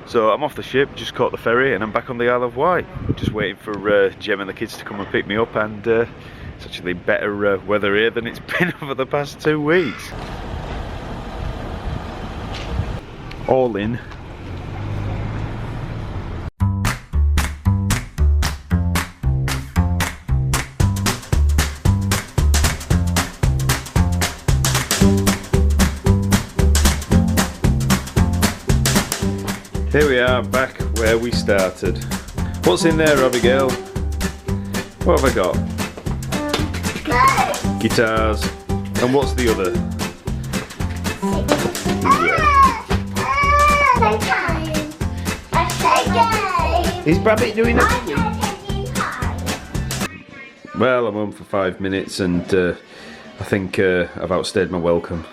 So I'm off the ship, just caught the ferry, and I'm back on the Isle of Wight. Just waiting for Jem and the kids to come and pick me up, and it's actually better weather here than it's been over the past 2 weeks. All in. Here we are, back where we started. What's in there, Abigail? What have I got? Guitars. And what's the other? Yeah. Is Rabbit doing it? Well, I'm home for 5 minutes and I think I've outstayed my welcome.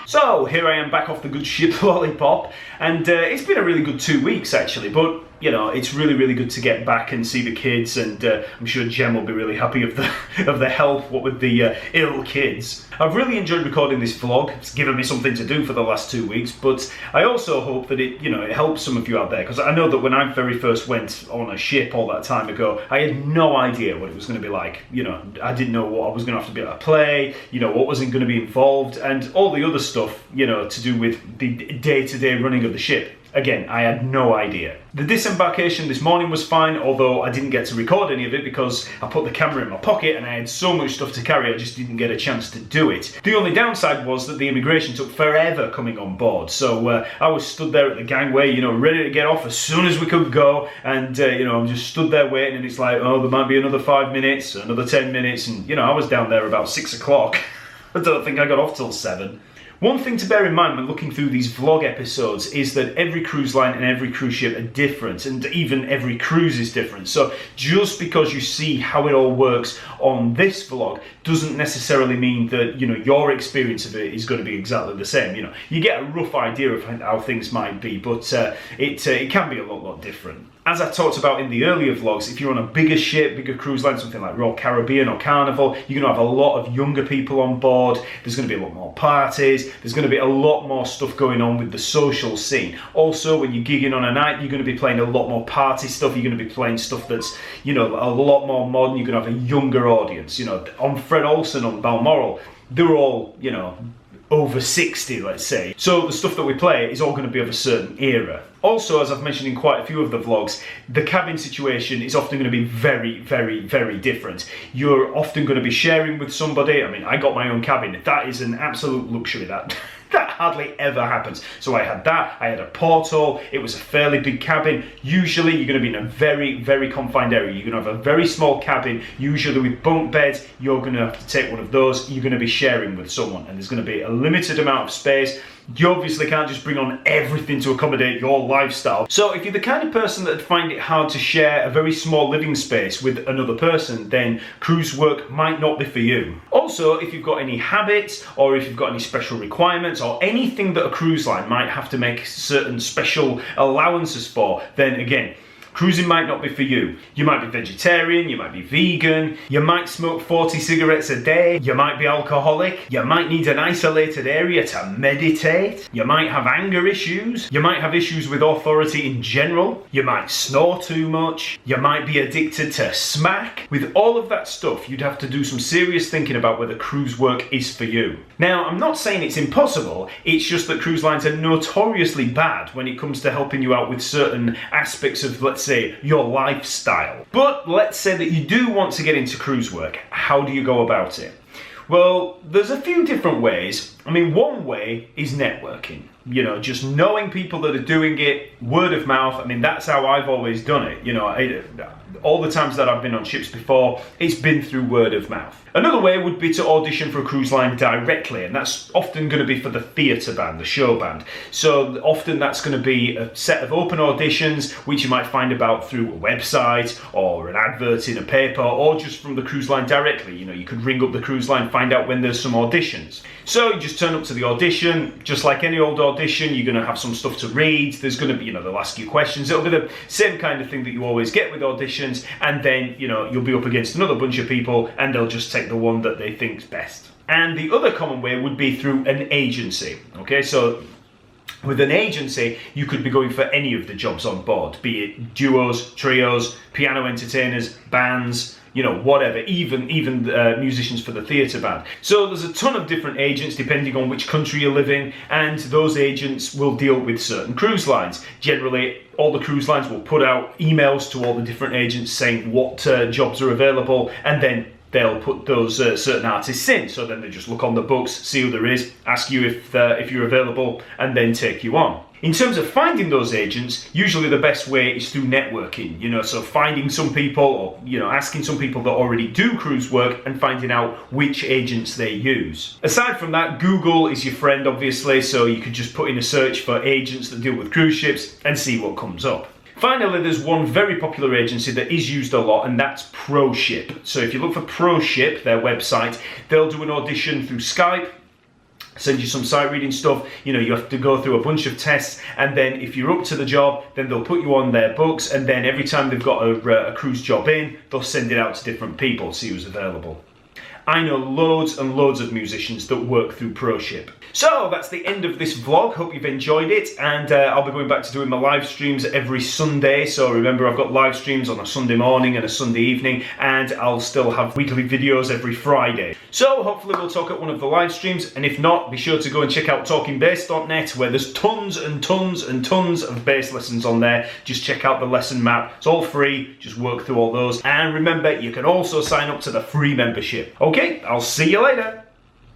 So here I am back off the good ship Lollipop, and it's been a really good 2 weeks actually, but you know, it's really good to get back and see the kids, and I'm sure Jem will be really happy of the help, what with the ill kids. I've really enjoyed recording this vlog. It's given me something to do for the last 2 weeks, but I also hope that it helps some of you out there, because I know that when I very first went on a ship all that time ago, I had no idea what it was going to be like. You know, I didn't know what I was going to have to be able to play, you know, what wasn't going to be involved, and all the other stuff, you know, to do with the day-to-day running of the ship. Again, I had no idea. The disembarkation this morning was fine, although I didn't get to record any of it because I put the camera in my pocket and I had so much stuff to carry, I just didn't get a chance to do it. The only downside was that the immigration took forever coming on board, so I was stood there at the gangway, you know, ready to get off as soon as we could go, and you know, I'm just stood there waiting, and it's like, oh, there might be another 5 minutes, another 10 minutes, and you know, I was down there about 6 o'clock. I don't think I got off till 7. One thing to bear in mind when looking through these vlog episodes is that every cruise line and every cruise ship are different, and even every cruise is different. So just because you see how it all works on this vlog doesn't necessarily mean that, you know, your experience of it is going to be exactly the same. You know, you get a rough idea of how things might be, but it can be a lot different. As I talked about in the earlier vlogs, if you're on a bigger ship, bigger cruise line, something like Royal Caribbean or Carnival, you're going to have a lot of younger people on board. There's going to be a lot more parties. There's going to be a lot more stuff going on with the social scene. Also, when you're gigging on a night, you're going to be playing a lot more party stuff. You're going to be playing stuff that's, you know, a lot more modern. You're going to have a younger audience. You know, on Fred Olsen on Balmoral, they're all, you know, over 60, let's say. So the stuff that we play is all going to be of a certain era. Also, as I've mentioned in quite a few of the vlogs, the cabin situation is often going to be very different. You're often going to be sharing with somebody. I mean, I got my own cabin. That is an absolute luxury. That hardly ever happens. So I had that, I had a porthole, it was a fairly big cabin. Usually you're going to be in a very confined area. You're going to have a very small cabin, usually with bunk beds. You're going to have to take one of those. You're going to be sharing with someone, and there's going to be a limited amount of space. You obviously can't just bring on everything to accommodate your lifestyle. So if you're the kind of person that find it hard to share a very small living space with another person, then cruise work might not be for you. Also, if you've got any habits, or if you've got any special requirements, or anything that a cruise line might have to make certain special allowances for, then again, cruising might not be for you. You might be vegetarian, you might be vegan, you might smoke 40 cigarettes a day, you might be alcoholic, you might need an isolated area to meditate, you might have anger issues, you might have issues with authority in general, you might snore too much, you might be addicted to smack. With all of that stuff, you'd have to do some serious thinking about whether cruise work is for you. Now, I'm not saying it's impossible, it's just that cruise lines are notoriously bad when it comes to helping you out with certain aspects of, let's say, your lifestyle. But let's say that you do want to get into cruise work. How do you go about it? Well, there's a few different ways. I mean, one way is networking. You know, just knowing people that are doing it, word of mouth. I mean, that's how I've always done it. You know, all the times that I've been on ships before, it's been through word of mouth. Another way would be to audition for a cruise line directly, and that's often going to be for the theatre band, the show band. So often that's going to be a set of open auditions, which you might find about through a website or an advert in a paper, or just from the cruise line directly. You know, you could ring up the cruise line, find out when there's some auditions. So you just turn up to the audition, just like any old audition. You're going to have some stuff to read. There's going to be, you know, they'll ask you questions. It'll be the same kind of thing that you always get with auditions, and then, you know, you'll be up against another bunch of people, and they'll just take the one that they think's best. And the other common way would be through an agency. Okay, so With an agency, you could be going for any of the jobs on board, be it duos, trios, piano entertainers, bands, you know, whatever, even musicians for the theatre band. So there's a ton of different agents depending on which country you live in, and those agents will deal with certain cruise lines. Generally, all the cruise lines will put out emails to all the different agents saying what jobs are available, and then they'll put those certain artists in. So then they just look on the books, see who there is, ask you if you're available, and then take you on. In terms of finding those agents, usually the best way is through networking, you know, so finding some people, or, you know, asking some people that already do cruise work and finding out which agents they use. Aside from that, Google is your friend, obviously, so you could just put in a search for agents that deal with cruise ships and see what comes up. Finally, there's one very popular agency that is used a lot, and that's ProShip. So if you look for ProShip, their website, they'll do an audition through Skype, send you some sight reading stuff. You know, you have to go through a bunch of tests, and then if you're up to the job, then they'll put you on their books, and then every time they've got a cruise job in, they'll send it out to different people, see who's available. I know loads and loads of musicians that work through ProShip. So that's the end of this vlog. Hope you've enjoyed it, and I'll be going back to doing my live streams every Sunday. So remember, I've got live streams on a Sunday morning and a Sunday evening, and I'll still have weekly videos every Friday. So hopefully we'll talk at one of the live streams, and if not, be sure to go and check out TalkingBass.net, where there's tons and tons and tons of bass lessons on there. Just check out the lesson map. It's all free. Just work through all those. And remember, you can also sign up to the free membership. Okay, I'll see you later.